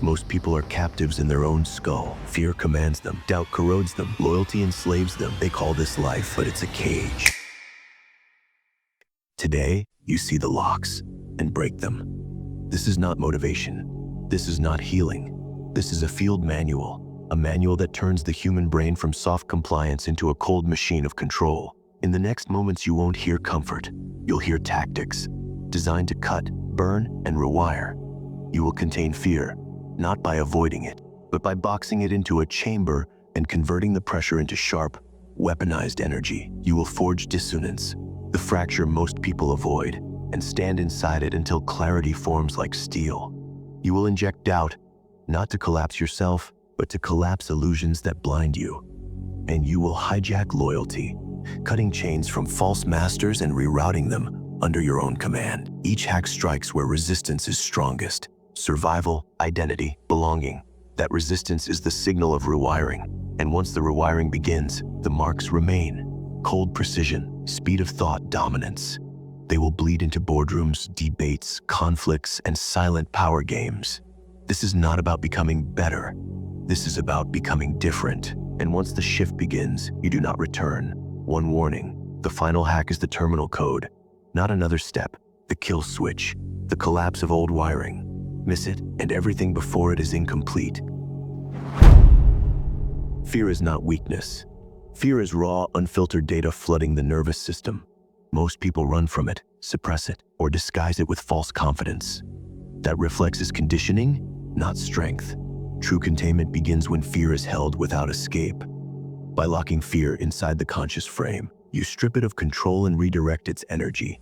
Most people are captives in their own skull. Fear commands them, doubt corrodes them, loyalty enslaves them. They call this life, but it's a cage. Today, you see the locks and break them. This is not motivation. This is not healing. This is a field manual, a manual that turns the human brain from soft compliance into a cold machine of control. In the next moments, you won't hear comfort. You'll hear tactics designed to cut, burn, and rewire. You will contain fear, not by avoiding it, but by boxing it into a chamber and converting the pressure into sharp, weaponized energy. You will forge dissonance, the fracture most people avoid, and stand inside it until clarity forms like steel. You will inject doubt, not to collapse yourself, but to collapse illusions that blind you. And you will hijack loyalty, cutting chains from false masters and rerouting them under your own command. Each hack strikes where resistance is strongest. Survival, identity, belonging. That resistance is the signal of rewiring. And once the rewiring begins, the marks remain. Cold precision, speed of thought, dominance. They will bleed into boardrooms, debates, conflicts, and silent power games. This is not about becoming better. This is about becoming different. And once the shift begins, you do not return. One warning, the final hack is the terminal code. Not another step, the kill switch, the collapse of old wiring. Miss it, and everything before it is incomplete. Fear is not weakness. Fear is raw, unfiltered data flooding the nervous system. Most people run from it, suppress it, or disguise it with false confidence. That reflex is conditioning, not strength. True containment begins when fear is held without escape. By locking fear inside the conscious frame, you strip it of control and redirect its energy.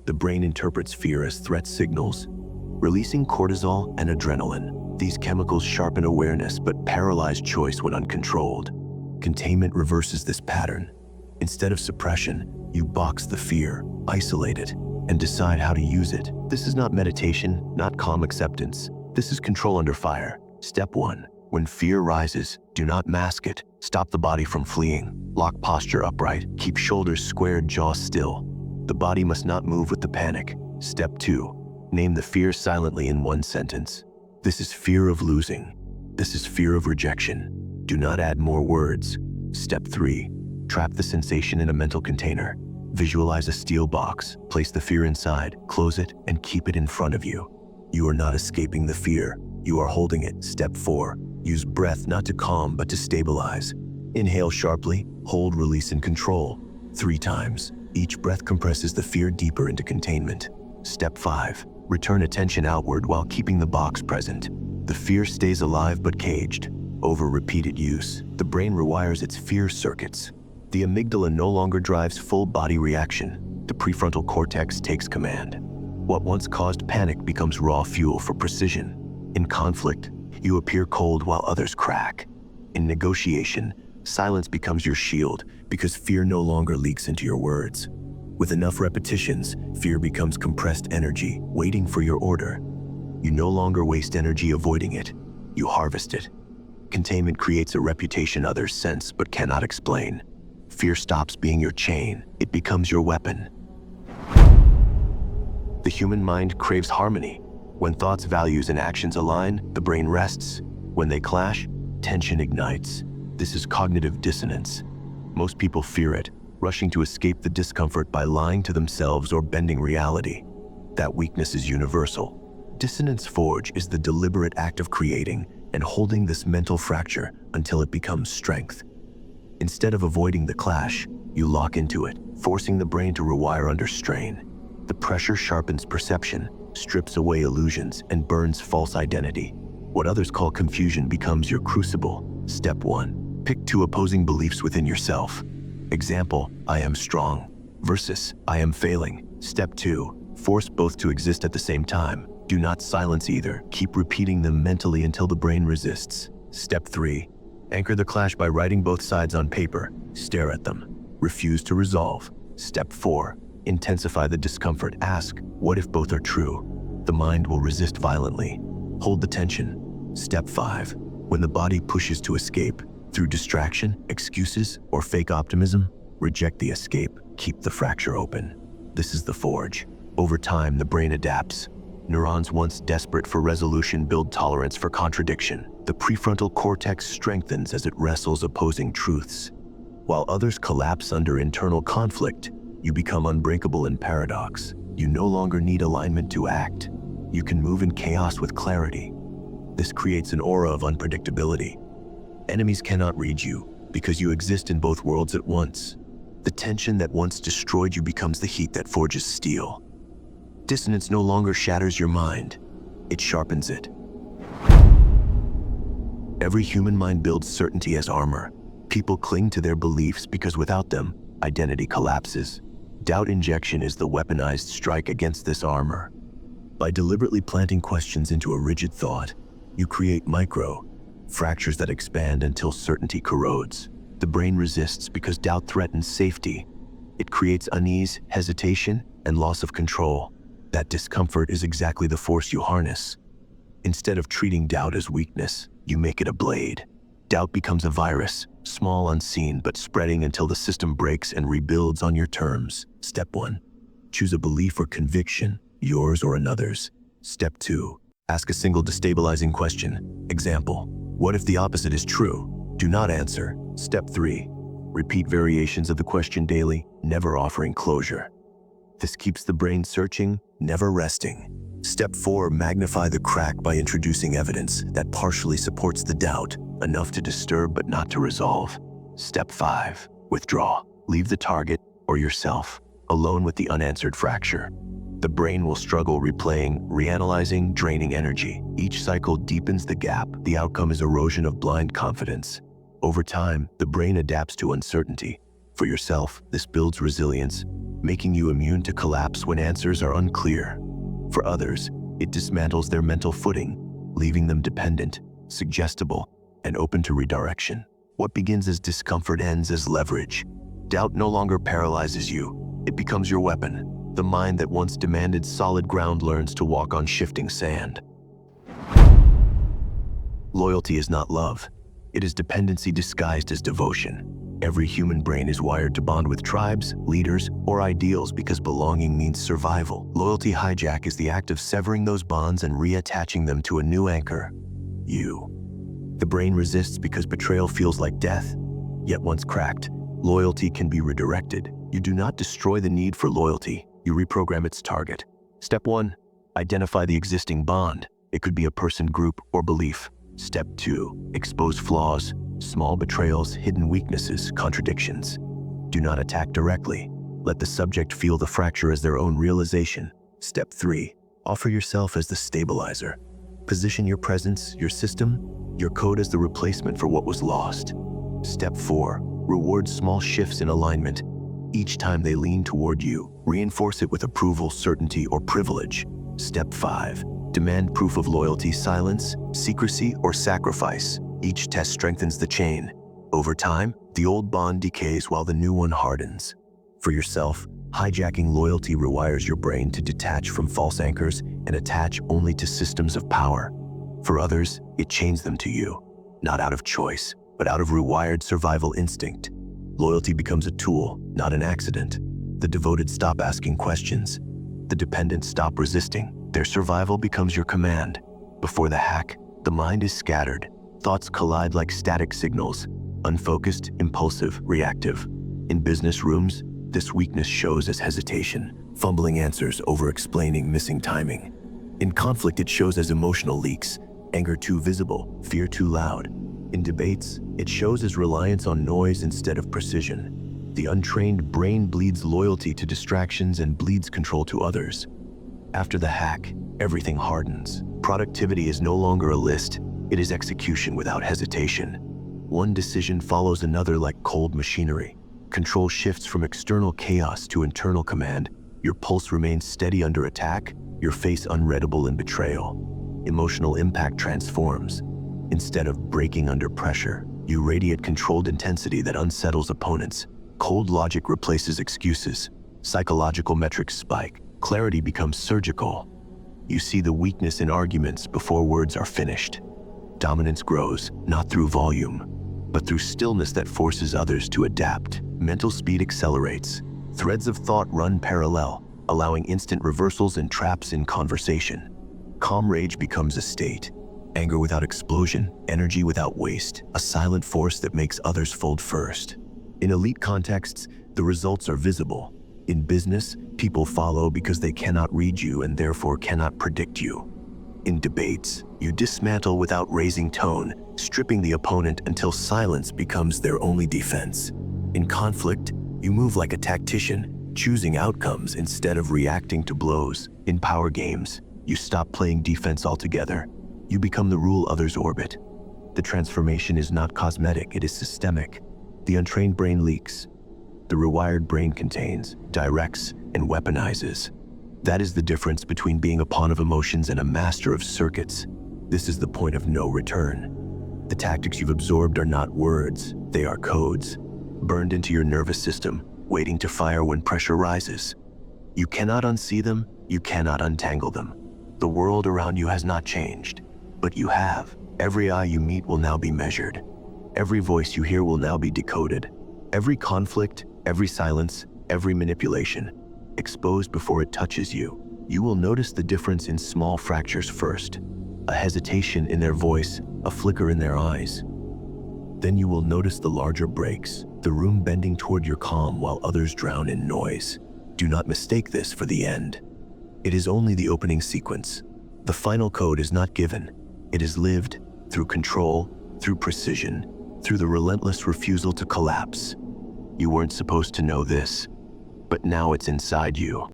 The brain interprets fear as threat signals, releasing cortisol and adrenaline. These chemicals sharpen awareness but paralyze choice when uncontrolled. Containment reverses this pattern. Instead of suppression, you box the fear, isolate it, and decide how to use it. This is not meditation, not calm acceptance. This is control under fire. Step 1. When fear rises, do not mask it. Stop the body from fleeing. Lock posture upright. Keep shoulders squared, jaw still. The body must not move with the panic. Step 2. Name the fear silently in one sentence. This is fear of losing. This is fear of rejection. Do not add more words. Step 3. Trap the sensation in a mental container. Visualize a steel box. Place the fear inside, close it, and keep it in front of you. You are not escaping the fear. You are holding it. Step 4. Use breath not to calm but to stabilize. Inhale sharply, hold, release, and control. 3 times. Each breath compresses the fear deeper into containment. Step 5. Return attention outward while keeping the box present. The fear stays alive but caged. Over repeated use, the brain rewires its fear circuits. The amygdala no longer drives full body reaction. The prefrontal cortex takes command. What once caused panic becomes raw fuel for precision. In conflict, you appear cold while others crack. In negotiation, silence becomes your shield because fear no longer leaks into your words. With enough repetitions, fear becomes compressed energy, waiting for your order. You no longer waste energy avoiding it. You harvest it. Containment creates a reputation others sense but cannot explain. Fear stops being your chain. It becomes your weapon. The human mind craves harmony. When thoughts, values, and actions align, the brain rests. When they clash, tension ignites. This is cognitive dissonance. Most people fear it, rushing to escape the discomfort by lying to themselves or bending reality. That weakness is universal. Dissonance Forge is the deliberate act of creating and holding this mental fracture until it becomes strength. Instead of avoiding the clash, you lock into it, forcing the brain to rewire under strain. The pressure sharpens perception, strips away illusions, and burns false identity. What others call confusion becomes your crucible. Step 1. Pick 2 opposing beliefs within yourself. Example, I am strong versus I am failing. Step 2. Force both to exist at the same time. Do not silence either. Keep repeating them mentally until the brain resists. Step 3. Anchor the clash by writing both sides on paper. Stare at them. Refuse to resolve. Step 4. Intensify the discomfort. Ask, what if both are true? The mind will resist violently. Hold the tension. Step 5. When the body pushes to escape, through distraction, excuses, or fake optimism, reject the escape. Keep the fracture open. This is the forge. Over time, the brain adapts. Neurons once desperate for resolution build tolerance for contradiction. The prefrontal cortex strengthens as it wrestles opposing truths. While others collapse under internal conflict, you become unbreakable in paradox. You no longer need alignment to act. You can move in chaos with clarity. This creates an aura of unpredictability. Enemies cannot read you because you exist in both worlds at once. The tension that once destroyed you becomes the heat that forges steel. Dissonance no longer shatters your mind, it sharpens it. Every human mind builds certainty as armor. People cling to their beliefs because without them, identity collapses. Doubt injection is the weaponized strike against this armor. By deliberately planting questions into a rigid thought, you create fractures that expand until certainty corrodes. The brain resists because doubt threatens safety. It creates unease, hesitation, and loss of control. That discomfort is exactly the force you harness. Instead of treating doubt as weakness, you make it a blade. Doubt becomes a virus, small, unseen, but spreading until the system breaks and rebuilds on your terms. Step 1. Choose a belief or conviction, yours or another's. Step 2. Ask a single destabilizing question. Example: what if the opposite is true? Do not answer. Step 3. Repeat variations of the question daily, never offering closure. This keeps the brain searching, never resting. Step 4. Magnify the crack by introducing evidence that partially supports the doubt, enough to disturb but not to resolve. Step 5. Withdraw. Leave the target, or yourself, alone with the unanswered fracture. The brain will struggle replaying, reanalyzing, draining energy. Each cycle deepens the gap. The outcome is erosion of blind confidence. Over time, the brain adapts to uncertainty. For yourself, this builds resilience, making you immune to collapse when answers are unclear. For others, it dismantles their mental footing, leaving them dependent, suggestible, and open to redirection. What begins as discomfort ends as leverage. Doubt no longer paralyzes you. It becomes your weapon. The mind that once demanded solid ground learns to walk on shifting sand. Loyalty is not love. It is dependency disguised as devotion. Every human brain is wired to bond with tribes, leaders, or ideals because belonging means survival. Loyalty hijack is the act of severing those bonds and reattaching them to a new anchor: you. The brain resists because betrayal feels like death. Yet once cracked, loyalty can be redirected. You do not destroy the need for loyalty, you reprogram its target. Step 1. Identify the existing bond. It could be a person, group, or belief. Step 2. Expose flaws, small betrayals, hidden weaknesses, contradictions. Do not attack directly. Let the subject feel the fracture as their own realization. Step 3. Offer yourself as the stabilizer. Position your presence, your system, your code as the replacement for what was lost. Step 4. Reward small shifts in alignment. Each time they lean toward you, reinforce it with approval, certainty, or privilege. Step 5. Demand proof of loyalty, silence, secrecy, or sacrifice. Each test strengthens the chain. Over time, the old bond decays while the new one hardens. For yourself, hijacking loyalty rewires your brain to detach from false anchors and attach only to systems of power. For others, it chains them to you, not out of choice, but out of rewired survival instinct. Loyalty becomes a tool, not an accident. The devoted stop asking questions. The dependent stop resisting. Their survival becomes your command. Before the hack, the mind is scattered. Thoughts collide like static signals, unfocused, impulsive, reactive. In business rooms, this weakness shows as hesitation, fumbling answers, over-explaining, missing timing. In conflict, it shows as emotional leaks, anger too visible, fear too loud. In debates, it shows as reliance on noise instead of precision. The untrained brain bleeds loyalty to distractions and bleeds control to others. After the hack, everything hardens. Productivity is no longer a list, it is execution without hesitation. One decision follows another like cold machinery. Control shifts from external chaos to internal command. Your pulse remains steady under attack, your face unreadable in betrayal. Emotional impact transforms. Instead of breaking under pressure, you radiate controlled intensity that unsettles opponents. Cold logic replaces excuses. Psychological metrics spike. Clarity becomes surgical. You see the weakness in arguments before words are finished. Dominance grows, not through volume, but through stillness that forces others to adapt. Mental speed accelerates. Threads of thought run parallel, allowing instant reversals and traps in conversation. Calm rage becomes a state. Anger without explosion, energy without waste, a silent force that makes others fold first. In elite contexts, the results are visible. In business, people follow because they cannot read you and therefore cannot predict you. In debates, you dismantle without raising tone, stripping the opponent until silence becomes their only defense. In conflict, you move like a tactician, choosing outcomes instead of reacting to blows. In power games, you stop playing defense altogether. You become the rule others orbit. The transformation is not cosmetic, it is systemic. The untrained brain leaks. The rewired brain contains, directs, and weaponizes. That is the difference between being a pawn of emotions and a master of circuits. This is the point of no return. The tactics you've absorbed are not words, they are codes, burned into your nervous system, waiting to fire when pressure rises. You cannot unsee them, you cannot untangle them. The world around you has not changed, but you have. Every eye you meet will now be measured. Every voice you hear will now be decoded. Every conflict, every silence, every manipulation, exposed before it touches you. You will notice the difference in small fractures first, a hesitation in their voice, a flicker in their eyes. Then you will notice the larger breaks, the room bending toward your calm while others drown in noise. Do not mistake this for the end. It is only the opening sequence. The final code is not given. It is lived through control, through precision, through the relentless refusal to collapse. You weren't supposed to know this, but now it's inside you.